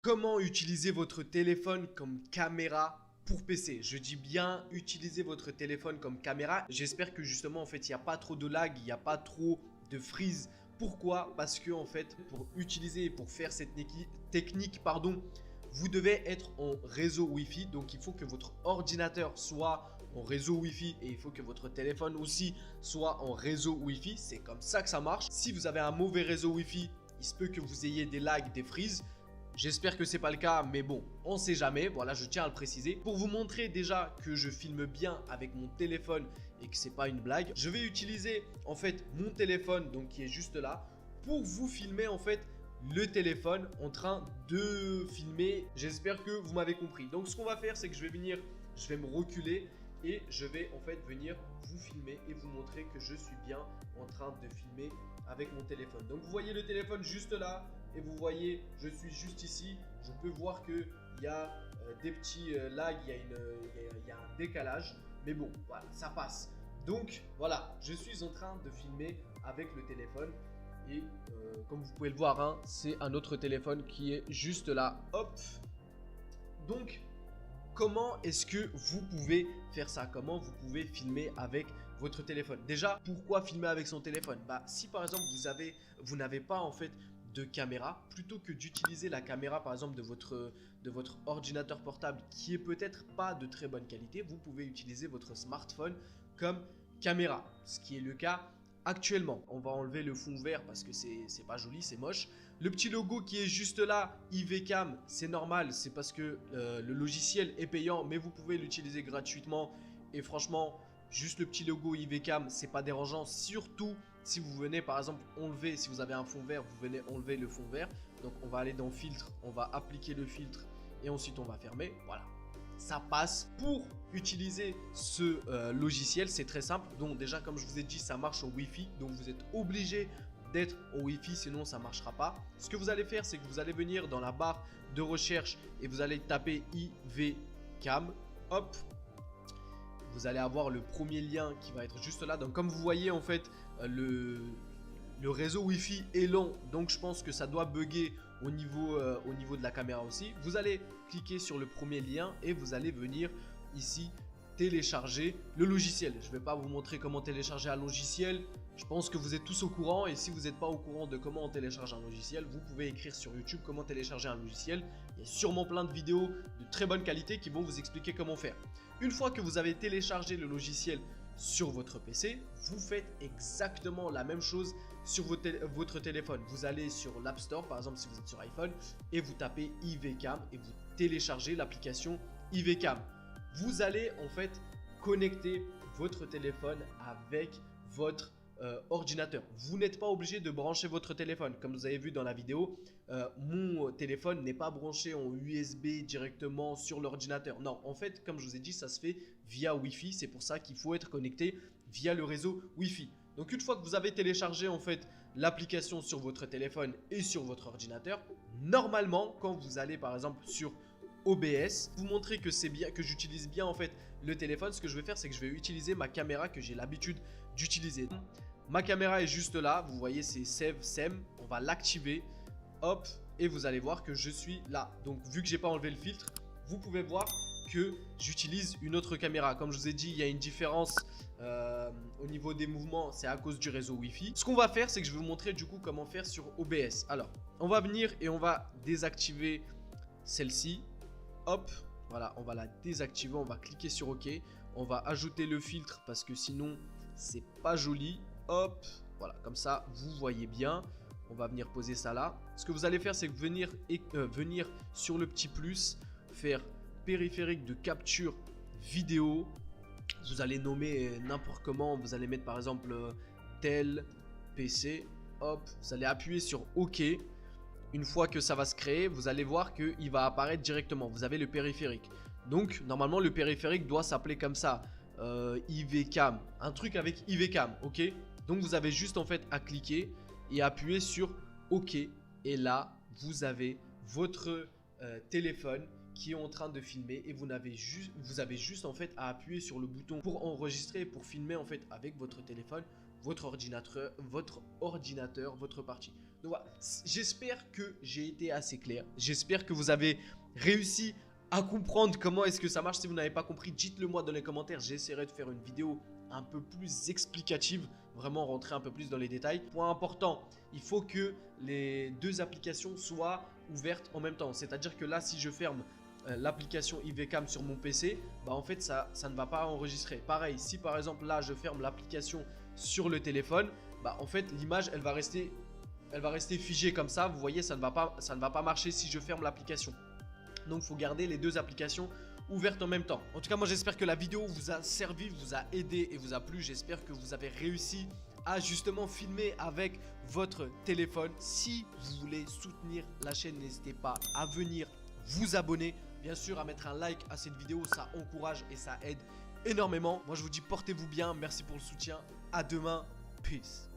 Comment utiliser votre téléphone comme caméra pour PC? Je dis bien utiliser votre téléphone comme caméra. J'espère que justement en fait il n'y a pas trop de lag, il n'y a pas trop de freeze. Pourquoi? Parce que en fait pour utiliser et pour faire cette technique, vous devez être en réseau Wi-Fi. Donc il faut que votre ordinateur soit en réseau Wi-Fi et il faut que votre téléphone aussi soit en réseau Wi-Fi. C'est comme ça que ça marche. Si vous avez un mauvais réseau Wi-Fi, il se peut que vous ayez des lags, des freezes. J'espère que c'est pas le cas, mais bon, on sait jamais. Voilà, je tiens à le préciser. Pour vous montrer déjà que je filme bien avec mon téléphone et que c'est pas une blague, je vais utiliser en fait mon téléphone, donc qui est juste là, pour vous filmer en fait le téléphone en train de filmer. J'espère que vous m'avez compris. Donc ce qu'on va faire, c'est que je vais me reculer et je vais en fait venir vous filmer et vous montrer que je suis bien en train de filmer avec mon téléphone. Donc vous voyez le téléphone juste là et vous voyez je suis juste ici. Je peux voir qu'il y a des petits lags, il y a un décalage, mais bon voilà, ça passe. Donc voilà, je suis en train de filmer avec le téléphone et comme vous pouvez le voir, hein, c'est un autre téléphone qui est juste là. Hop. Donc comment est-ce que vous pouvez faire ça? Comment vous pouvez filmer avec votre téléphone? Déjà, pourquoi filmer avec son téléphone? Bah, si par exemple vous n'avez pas en fait de caméra, plutôt que d'utiliser la caméra par exemple de votre ordinateur portable qui est peut-être pas de très bonne qualité, vous pouvez utiliser votre smartphone comme caméra, ce qui est le cas actuellement. On va enlever le fond vert parce que c'est pas joli, c'est moche. Le petit logo qui est juste là, IVCam, c'est normal, c'est parce que le logiciel est payant, mais vous pouvez l'utiliser gratuitement. Et franchement, juste le petit logo IVCam, c'est pas dérangeant, surtout si vous venez par exemple enlever, si vous avez un fond vert, vous venez enlever le fond vert. Donc on va aller dans filtre, on va appliquer le filtre et ensuite on va fermer. Voilà, ça passe. Pour utiliser ce logiciel, c'est très simple. Donc déjà, comme je vous ai dit, ça marche au Wi-Fi. Donc vous êtes obligé d'être au Wi-Fi, sinon ça ne marchera pas. Ce que vous allez faire, c'est que vous allez venir dans la barre de recherche et vous allez taper IVCam. Hop, vous allez avoir le premier lien qui va être juste là. Donc comme vous voyez, en fait, le réseau Wi-Fi est lent, donc je pense que ça doit bugger au niveau de la caméra aussi. Vous allez cliquer sur le premier lien et vous allez venir ici télécharger le logiciel. Je ne vais pas vous montrer comment télécharger un logiciel. Je pense que vous êtes tous au courant, et si vous n'êtes pas au courant de comment on télécharge un logiciel, vous pouvez écrire sur YouTube comment télécharger un logiciel. Il y a sûrement plein de vidéos de très bonne qualité qui vont vous expliquer comment faire. Une fois que vous avez téléchargé le logiciel sur votre PC, vous faites exactement la même chose sur votre téléphone. Vous allez sur l'App Store, par exemple si vous êtes sur iPhone, et vous tapez IVCam et vous téléchargez l'application IVCam. Vous allez en fait connecter votre téléphone avec votre ordinateur. Vous n'êtes pas obligé de brancher votre téléphone. Comme vous avez vu dans la vidéo, mon téléphone n'est pas branché en USB directement sur l'ordinateur. Non, en fait, comme je vous ai dit, ça se fait via Wi-Fi. C'est pour ça qu'il faut être connecté via le réseau Wi-Fi. Donc une fois que vous avez téléchargé en fait l'application sur votre téléphone et sur votre ordinateur, normalement, quand vous allez par exemple sur OBS, vous montrer que c'est bien, que j'utilise bien en fait le téléphone, ce que je vais faire, c'est que je vais utiliser ma caméra que j'ai l'habitude d'utiliser. Ma caméra est juste là, vous voyez, c'est Save SEM. On va l'activer, hop, et vous allez voir que je suis là. Donc vu que j'ai pas enlevé le filtre, vous pouvez voir que j'utilise une autre caméra. Comme je vous ai dit, il y a une différence au niveau des mouvements, c'est à cause du réseau Wi-Fi. Ce qu'on va faire, c'est que je vais vous montrer du coup comment faire sur OBS. Alors, on va venir et on va désactiver celle-ci. Hop, voilà, on va la désactiver, on va cliquer sur OK. On va ajouter le filtre parce que sinon, c'est pas joli. Hop, voilà, comme ça, vous voyez bien. On va venir poser ça là. Ce que vous allez faire, c'est que venir sur le petit plus, faire périphérique de capture vidéo. Vous allez nommer n'importe comment. Vous allez mettre par exemple tel PC. Hop, vous allez appuyer sur OK. Une fois que ça va se créer, vous allez voir qu'il va apparaître directement. Vous avez le périphérique. Donc, normalement, le périphérique doit s'appeler comme ça. IVCam. Un truc avec IVCam, ok? Donc, vous avez juste en fait à cliquer et appuyer sur OK. Et là, vous avez votre téléphone qui est en train de filmer et vous avez juste en fait à appuyer sur le bouton pour enregistrer, pour filmer en fait avec votre téléphone, votre ordinateur, votre partie. Donc voilà, j'espère que j'ai été assez clair. J'espère que vous avez réussi à comprendre comment est-ce que ça marche. Si vous n'avez pas compris, dites-le moi dans les commentaires. J'essaierai de faire une vidéo un peu plus explicative, vraiment rentrer un peu plus dans les détails. Point important, il faut que les deux applications soient ouvertes en même temps. C'est-à-dire que là, si je ferme l'application IVCam sur mon PC, bah en fait ça ne va pas enregistrer. Pareil, si par exemple là je ferme l'application sur le téléphone, bah en fait l'image elle va rester figée comme ça. Vous voyez, ça ne va pas marcher si je ferme l'application. Donc il faut garder les deux applications ouvertes en même temps. En tout cas, moi j'espère que la vidéo vous a servi, vous a aidé et vous a plu. J'espère que vous avez réussi à justement filmer avec votre téléphone. Si vous voulez soutenir la chaîne, n'hésitez pas à venir vous abonner. Bien sûr, à mettre un like à cette vidéo, ça encourage et ça aide énormément. Moi je vous dis portez-vous bien, merci pour le soutien. À demain, peace.